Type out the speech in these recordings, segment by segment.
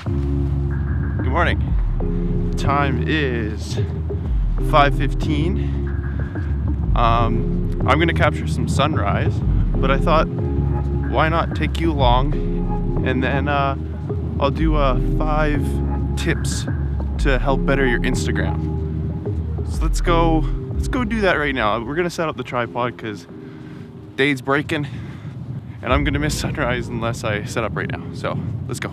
Good morning. Time is 5:15. I'm gonna capture some sunrise, but I thought, why not take you along, and then I'll do 5 tips to help better your Instagram. So let's go do that right now. We're gonna set up the tripod because day's breaking, and I'm gonna miss sunrise unless I set up right now. So let's go.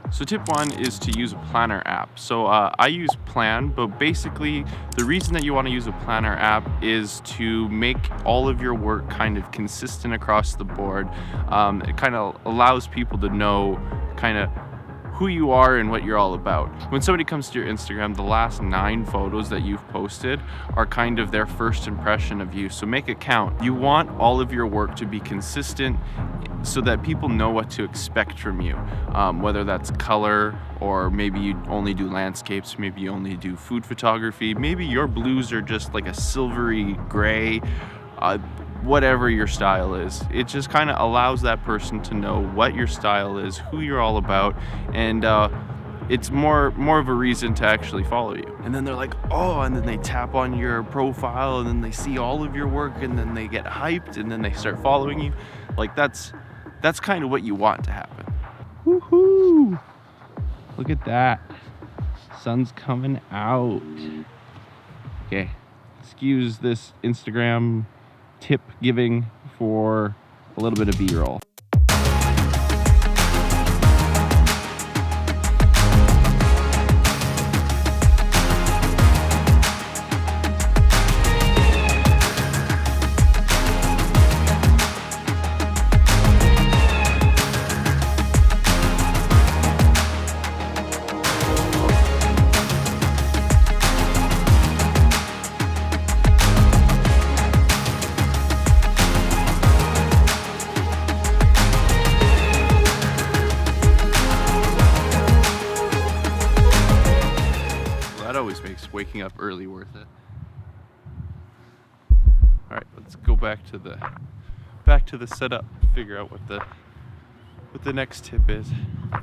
So tip 1 is to use a planner app. So I use Plan, but basically the reason that you want to use a planner app is to make all of your work kind of consistent across the board. It kind of allows people to know kind of who you are and what you're all about. When somebody comes to your Instagram, the last 9 photos that you've posted are kind of their first impression of you. So make it count. You want all of your work to be consistent so that people know what to expect from you, whether that's color, or maybe you only do landscapes, maybe you only do food photography, maybe your blues are just like a silvery gray, whatever your style is. It just kind of allows that person to know what your style is, who you're all about, and it's more of a reason to actually follow you. And then they're like, oh, and then they tap on your profile and then they see all of your work and then they get hyped and then they start following you. Like that's kind of what you want to happen. Woohoo! Look at that. Sun's coming out. Okay, excuse this Instagram tip giving for a little bit of B-roll. Always makes waking up early worth it. All right, let's go back to the setup, figure out what the next tip is. All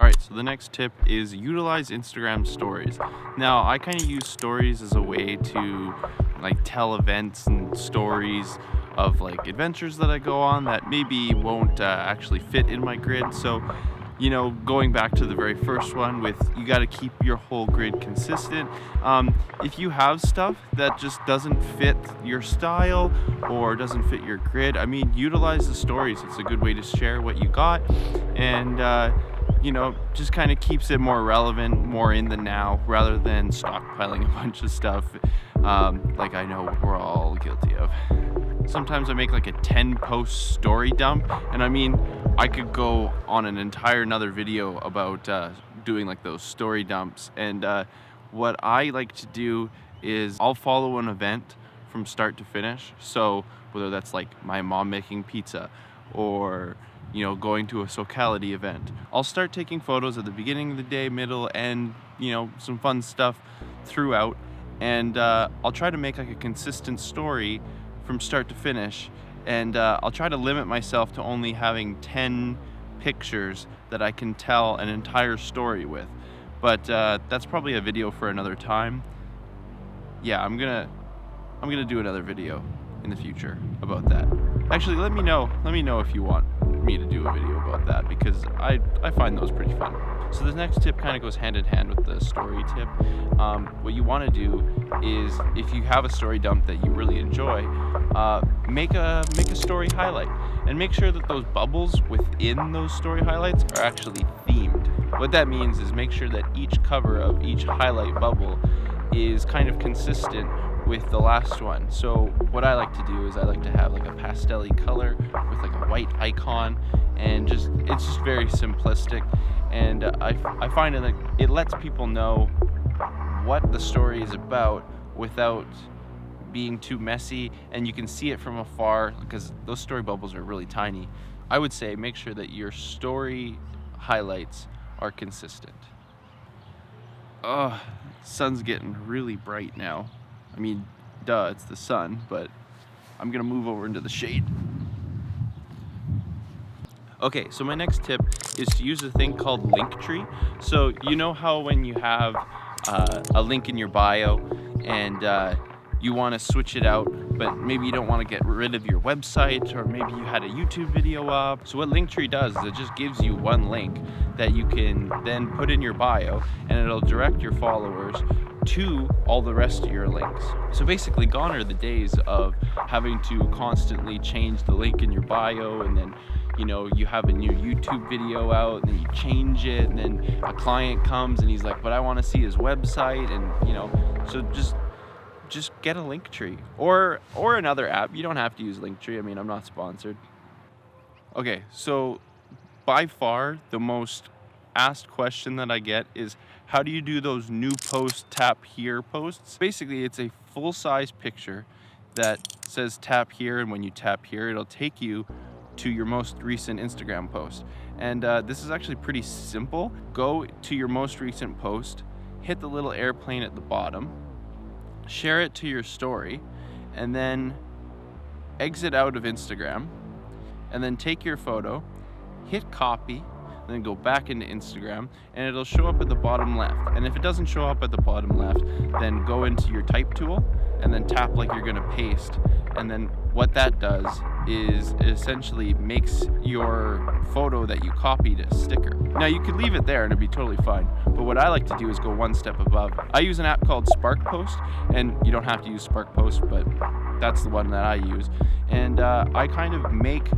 right, so the next tip is utilize Instagram stories. Now, I kind of use stories as a way to like tell events and stories of like adventures that I go on that maybe won't actually fit in my grid. So, you know, going back to the very first one with you got to keep your whole grid consistent. If you have stuff that just doesn't fit your style or doesn't fit your grid, I mean, utilize the stories. It's a good way to share what you got, and you know, just kind of keeps it more relevant, more in the now, rather than stockpiling a bunch of stuff like I know we're all guilty of. Sometimes I make like a 10 post story dump, and I mean, I could go on an entire another video about doing like those story dumps. And what I like to do is I'll follow an event from start to finish. So whether that's like my mom making pizza or, you know, going to a Socality event, I'll start taking photos at the beginning of the day, middle, and, you know, some fun stuff throughout. And I'll try to make like a consistent story from start to finish, and I'll try to limit myself to only having 10 pictures that I can tell an entire story with. But that's probably a video for another time. Yeah, I'm gonna do another video in the future about that. Actually, let me know if you want me to do a video about that, because I find those pretty fun. So the next tip kind of goes hand in hand with the story tip. What you want to do is, if you have a story dump that you really enjoy, make a story highlight, and make sure that those bubbles within those story highlights are actually themed. What that means is make sure that each cover of each highlight bubble is kind of consistent with the last one. So what I like to do is I like to have like a pastel-y color with like a white icon, and it's just very simplistic. And I find that it lets people know what the story is about without being too messy, and you can see it from afar because those story bubbles are really tiny. I would say make sure that your story highlights are consistent. Oh, sun's getting really bright now. I mean, duh, it's the sun, but I'm gonna move over into the shade. Okay, so my next tip is to use a thing called Linktree. So you know how when you have a link in your bio and you want to switch it out, but maybe you don't want to get rid of your website, or maybe you had a YouTube video up. So what Linktree does is it just gives you one link that you can then put in your bio, and it'll direct your followers to all the rest of your links. So basically, gone are the days of having to constantly change the link in your bio, and then you have a new YouTube video out and then you change it, and then a client comes and he's like, but I want to see his website, and so just get a Linktree or another app. You don't have to use Linktree. I mean, I'm not sponsored. Okay, so by far the most asked question that I get is, how do you do those new post tap here posts? Basically, it's a full-size picture that says tap here, and when you tap here, it'll take you to your most recent Instagram post. And this is actually pretty simple. Go to your most recent post, hit the little airplane at the bottom, share it to your story, and then exit out of Instagram, and then take your photo, hit copy, and then go back into Instagram, and it'll show up at the bottom left. And if it doesn't show up at the bottom left, then go into your type tool and then tap like you're gonna paste. And then what that does is it essentially makes your photo that you copied a sticker. Now you could leave it there and it'd be totally fine, but what I like to do is go one step above. I use an app called Spark Post, and you don't have to use Spark Post, but that's the one that I use. And I kind of make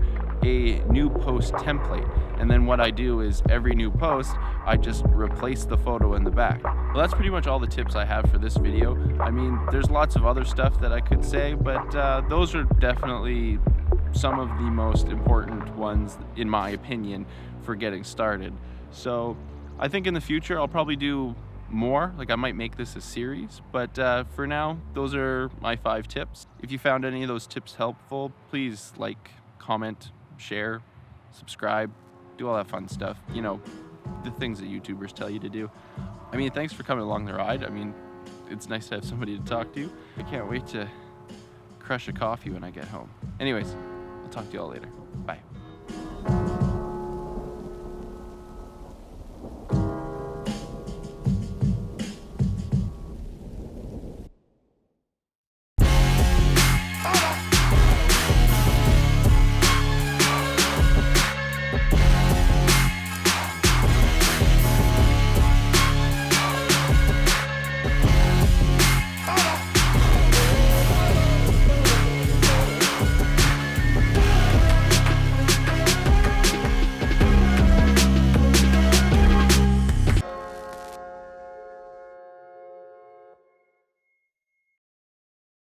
a new post template, and then what I do is every new post I just replace the photo in the back. Well, that's pretty much all the tips I have for this video. I mean, there's lots of other stuff that I could say, but those are definitely some of the most important ones in my opinion for getting started. So I think in the future I'll probably do more, like I might make this a series, but for now those are my 5 tips. If you found any of those tips helpful, please like, comment, share, subscribe, do all that fun stuff, the things that YouTubers tell you to do. I mean, thanks for coming along the ride. I mean, it's nice to have somebody to talk to. I can't wait to crush a coffee when I get home. Anyways, I'll talk to you all later. Bye.